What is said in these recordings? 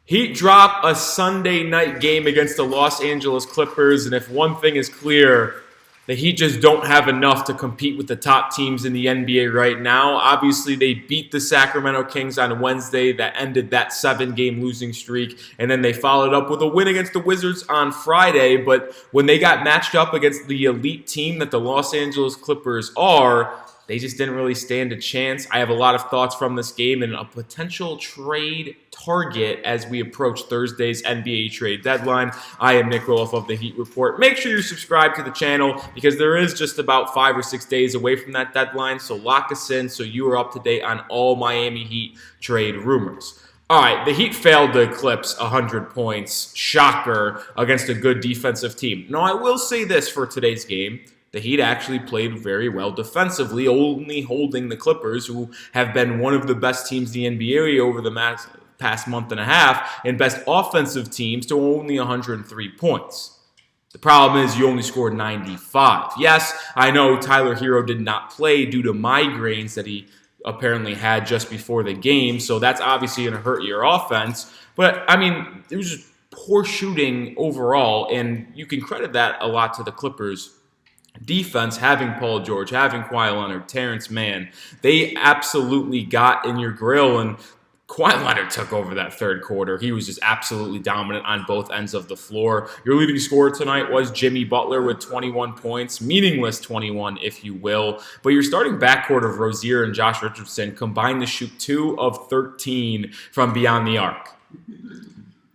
Heat drop a Sunday night game against the Los Angeles Clippers, and if one thing is clear, the Heat just don't have enough to compete with the top teams in the NBA right now. Obviously, they beat the Sacramento Kings on Wednesday. That ended that 7-game losing streak, and then they followed up with a win against the Wizards on Friday. But when they got matched up against the elite team that the Los Angeles Clippers are, they just didn't really stand a chance. I have a lot of thoughts from this game and a potential trade target as we approach Thursday's NBA trade deadline. I am Nic Rohloff of the Heat Report. Make sure you subscribe to the channel because there is just about 5 or 6 days away from that deadline. So lock us in so you are up to date on all Miami Heat trade rumors. All right, the Heat failed to eclipse 100 points. Shocker against a good defensive team. Now, I will say this for today's game. The Heat actually played very well defensively, only holding the Clippers, who have been one of the best teams in the NBA over the past month and a half, and best offensive teams, to only 103 points. The problem is you only scored 95. Yes, I know Tyler Hero did not play due to migraines that he apparently had just before the game, so that's obviously going to hurt your offense. But, I mean, it was just poor shooting overall, and you can credit that a lot to the Clippers' defense, having Paul George, having Kawhi Leonard, Terrence Mann. They absolutely got in your grill, and Kawhi Leonard took over that third quarter. He was just absolutely dominant on both ends of the floor. Your leading scorer tonight was Jimmy Butler with 21 points, meaningless 21 if you will. But your starting backcourt of Rozier and Josh Richardson combined to shoot 2 of 13 from beyond the arc.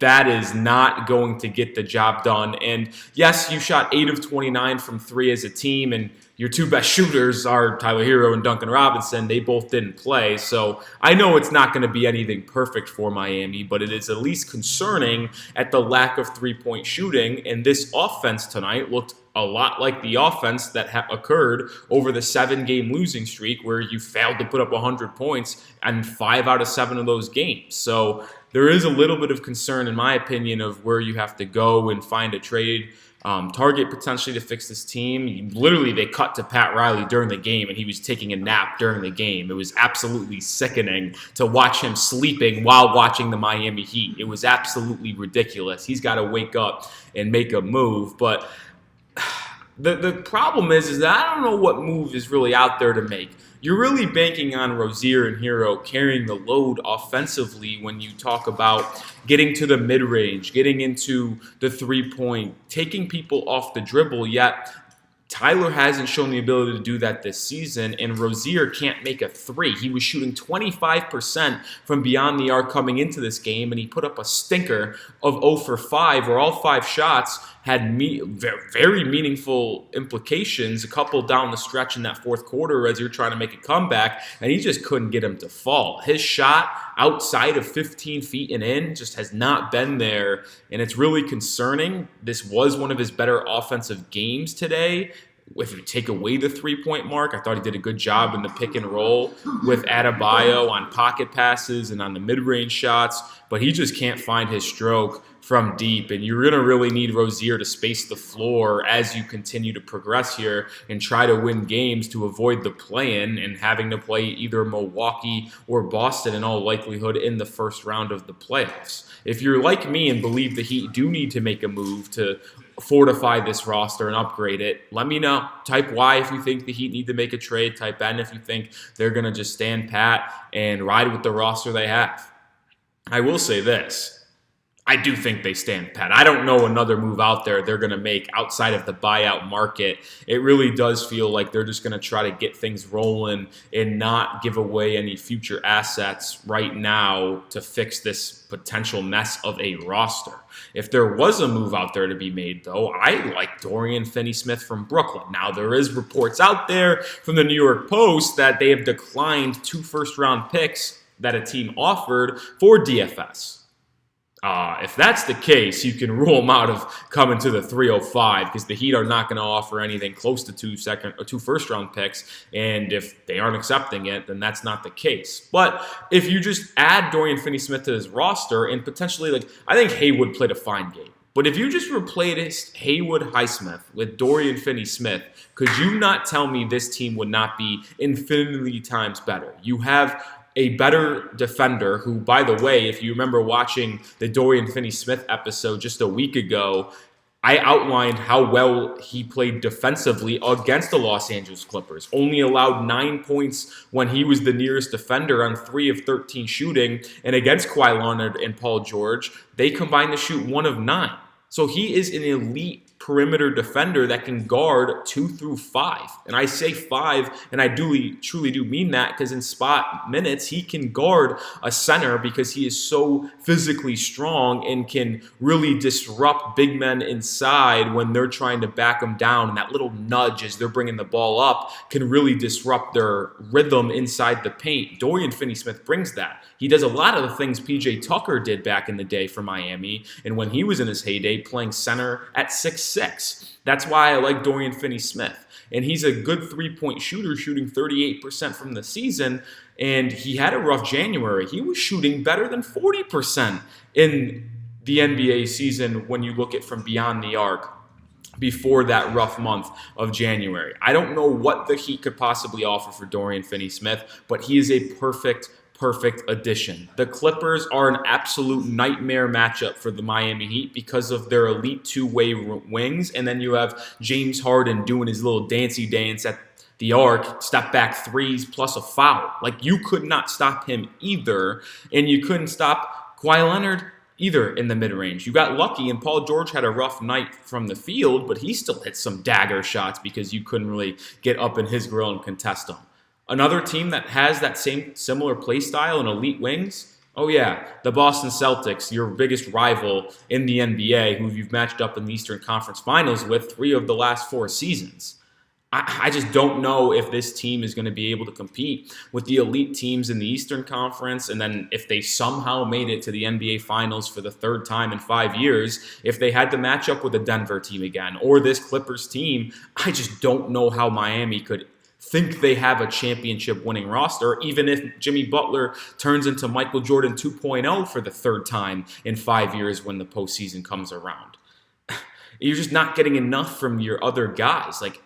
That is not going to get the job done. And yes, you shot 8 of 29 from 3 as a team, and your 2 best shooters are Tyler Hero and Duncan Robinson. They both didn't play. So I know it's not going to be anything perfect for Miami, but it is at least concerning at the lack of three-point shooting. And this offense tonight looked a lot like the offense that occurred over the 7-game losing streak where you failed to put up 100 points in 5 out of 7 of those games. So there is a little bit of concern, in my opinion, of where you have to go and find a trade target potentially to fix this team. Literally, they cut to Pat Riley during the game, and he was taking a nap during the game. It was absolutely sickening to watch him sleeping while watching the Miami Heat. It was absolutely ridiculous. He's got to wake up and make a move. But the problem is that I don't know what move is really out there to make. You're really banking on Rozier and Hero carrying the load offensively when you talk about getting to the mid-range, getting into the three-point, taking people off the dribble, yet Tyler hasn't shown the ability to do that this season, and Rozier can't make a 3. He was shooting 25% from beyond the arc coming into this game, and he put up a stinker of 0 for 5, where all 5 shots had very meaningful implications, a couple down the stretch in that fourth quarter as you're trying to make a comeback, and he just couldn't get him to fall. His shot outside of 15 feet and in just has not been there, and it's really concerning. This was one of his better offensive games today. If you take away the three-point mark, I thought he did a good job in the pick and roll with Adebayo on pocket passes and on the mid-range shots, but he just can't find his stroke from deep, and you're going to really need Rozier to space the floor as you continue to progress here and try to win games to avoid the play-in and having to play either Milwaukee or Boston in all likelihood in the first round of the playoffs. If you're like me and believe the Heat do need to make a move to fortify this roster and upgrade it, let me know. Type Y if you think the Heat need to make a trade. Type N if you think they're going to just stand pat and ride with the roster they have. I will say this. I do think they stand pat. I don't know another move out there they're going to make outside of the buyout market. It really does feel like they're just going to try to get things rolling and not give away any future assets right now to fix this potential mess of a roster. If there was a move out there to be made, though, I like Dorian Finney-Smith from Brooklyn. Now, there is reports out there from the New York Post that they have declined 2 first-round picks that a team offered for DFS. If that's the case, you can rule them out of coming to the 305 because the Heat are not going to offer anything close to 2 first-round picks, and if they aren't accepting it, then that's not the case. But if you just add Dorian Finney-Smith to his roster and potentially, I think Haywood played a fine game. But if you just replaced Haywood Highsmith with Dorian Finney-Smith, could you not tell me this team would not be infinitely times better? You have a better defender who, by the way, if you remember watching the Dorian Finney-Smith episode just a week ago, I outlined how well he played defensively against the Los Angeles Clippers. Only allowed 9 points when he was the nearest defender on 3 of 13 shooting. And against Kawhi Leonard and Paul George, they combined to shoot 1 of 9. So he is an elite perimeter defender that can guard 2 through 5. And I say 5, and I truly do mean that, because in spot minutes, he can guard a center because he is so physically strong and can really disrupt big men inside when they're trying to back them down. And that little nudge as they're bringing the ball up can really disrupt their rhythm inside the paint. Dorian Finney-Smith brings that. He does a lot of the things PJ Tucker did back in the day for Miami, and when he was in his heyday playing center at 6'6". That's why I like Dorian Finney-Smith. And he's a good three-point shooter, shooting 38% from the season, and he had a rough January. He was shooting better than 40% in the NBA season when you look at from beyond the arc before that rough month of January. I don't know what the Heat could possibly offer for Dorian Finney-Smith, but he is a perfect addition. The Clippers are an absolute nightmare matchup for the Miami Heat because of their elite two-way wings, and then you have James Harden doing his little dancey dance at the arc, step back threes plus a foul. Like, you could not stop him either, and you couldn't stop Kawhi Leonard either in the mid-range. You got lucky, and Paul George had a rough night from the field, but he still hit some dagger shots because you couldn't really get up in his grill and contest them. Another team that has that same similar play style and elite wings, oh yeah, the Boston Celtics, your biggest rival in the NBA, who you've matched up in the Eastern Conference Finals with 3 of the last 4 seasons. I just don't know if this team is going to be able to compete with the elite teams in the Eastern Conference, and then if they somehow made it to the NBA Finals for the 3rd time in 5 years, if they had to match up with a Denver team again, or this Clippers team, I just don't know how Miami could think they have a championship winning roster, even if Jimmy Butler turns into Michael Jordan 2.0 for the 3rd time in 5 years when the postseason comes around. You're just not getting enough from your other guys. Like,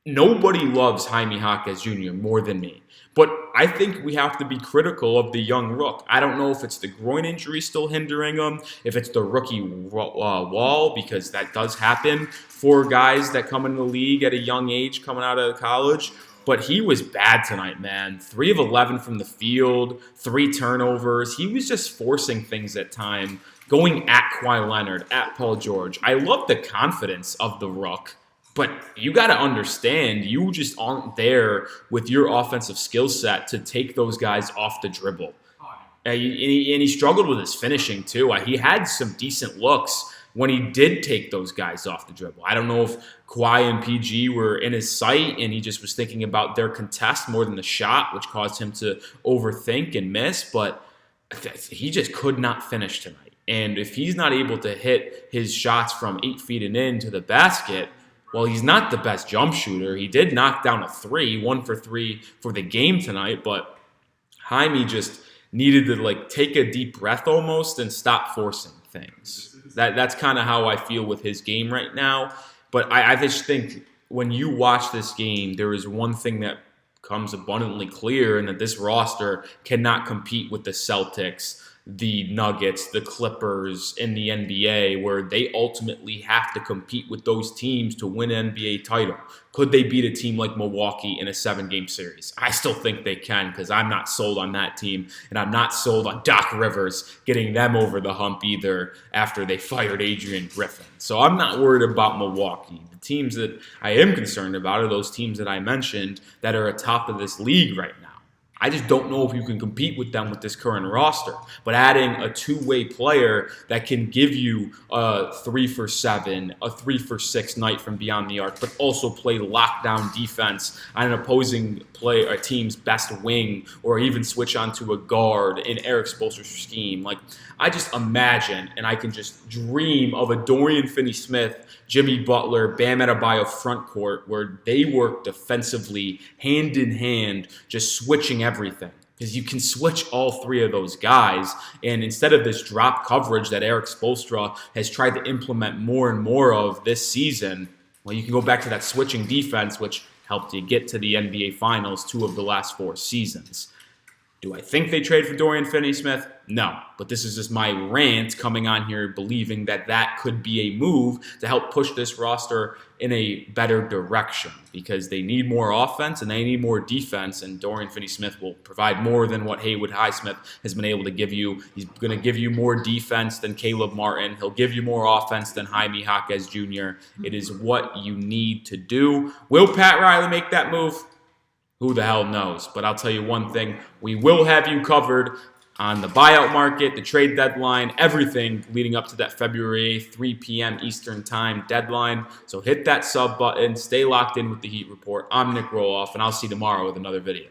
nobody loves Jaime Jaquez Jr. more than me. But I think we have to be critical of the young rook. I don't know if it's the groin injury still hindering him, if it's the rookie wall, because that does happen for guys that come into the league at a young age coming out of college. But he was bad tonight, man. 3 of 11 from the field, 3 turnovers. He was just forcing things at time, going at Kawhi Leonard, at Paul George. I love the confidence of the rook. But you got to understand, you just aren't there with your offensive skill set to take those guys off the dribble. And he struggled with his finishing, too. He had some decent looks when he did take those guys off the dribble. I don't know if Kawhi and PG were in his sight and he just was thinking about their contest more than the shot, which caused him to overthink and miss. But he just could not finish tonight. And if he's not able to hit his shots from 8 feet and in to the basket, well, he's not the best jump shooter. He did knock down a 3, 1 for 3 for the game tonight, but Jaime just needed to take a deep breath almost and stop forcing things. That's kind of how I feel with his game right now. But I just think when you watch this game, there is one thing that comes abundantly clear, and that this roster cannot compete with the Celtics, the Nuggets, the Clippers in the NBA, where they ultimately have to compete with those teams to win an NBA title. Could they beat a team like Milwaukee in a 7-game series? I still think they can, because I'm not sold on that team, and I'm not sold on Doc Rivers getting them over the hump either after they fired Adrian Griffin. So I'm not worried about Milwaukee. The teams that I am concerned about are those teams that I mentioned that are atop of this league right now. I just don't know if you can compete with them with this current roster. But adding a two-way player that can give you a 3 for 7, a 3 for 6 night from beyond the arc, but also play lockdown defense on an opposing team's best wing, or even switch onto a guard in Eric Spoelstra's scheme. I just imagine, and I can just dream of a Dorian Finney-Smith, Jimmy Butler, Bam Adebayo front court where they work defensively hand in hand, just switching everything. Because you can switch all 3 of those guys, and instead of this drop coverage that Eric Spoelstra has tried to implement more and more of this season, well, you can go back to that switching defense, which helped you get to the NBA Finals 2 of the last 4 seasons. Do I think they trade for Dorian Finney-Smith? No. But this is just my rant coming on here believing that that could be a move to help push this roster in a better direction because they need more offense and they need more defense, and Dorian Finney-Smith will provide more than what Haywood Highsmith has been able to give you. He's going to give you more defense than Caleb Martin. He'll give you more offense than Jaime Jaquez Jr. It is what you need to do. Will Pat Riley make that move? Who the hell knows? But I'll tell you one thing. We will have you covered on the buyout market, the trade deadline, everything leading up to that February 8th, 3 p.m. Eastern Time deadline. So hit that sub button. Stay locked in with the Heat Report. I'm Nic Rohloff, and I'll see you tomorrow with another video.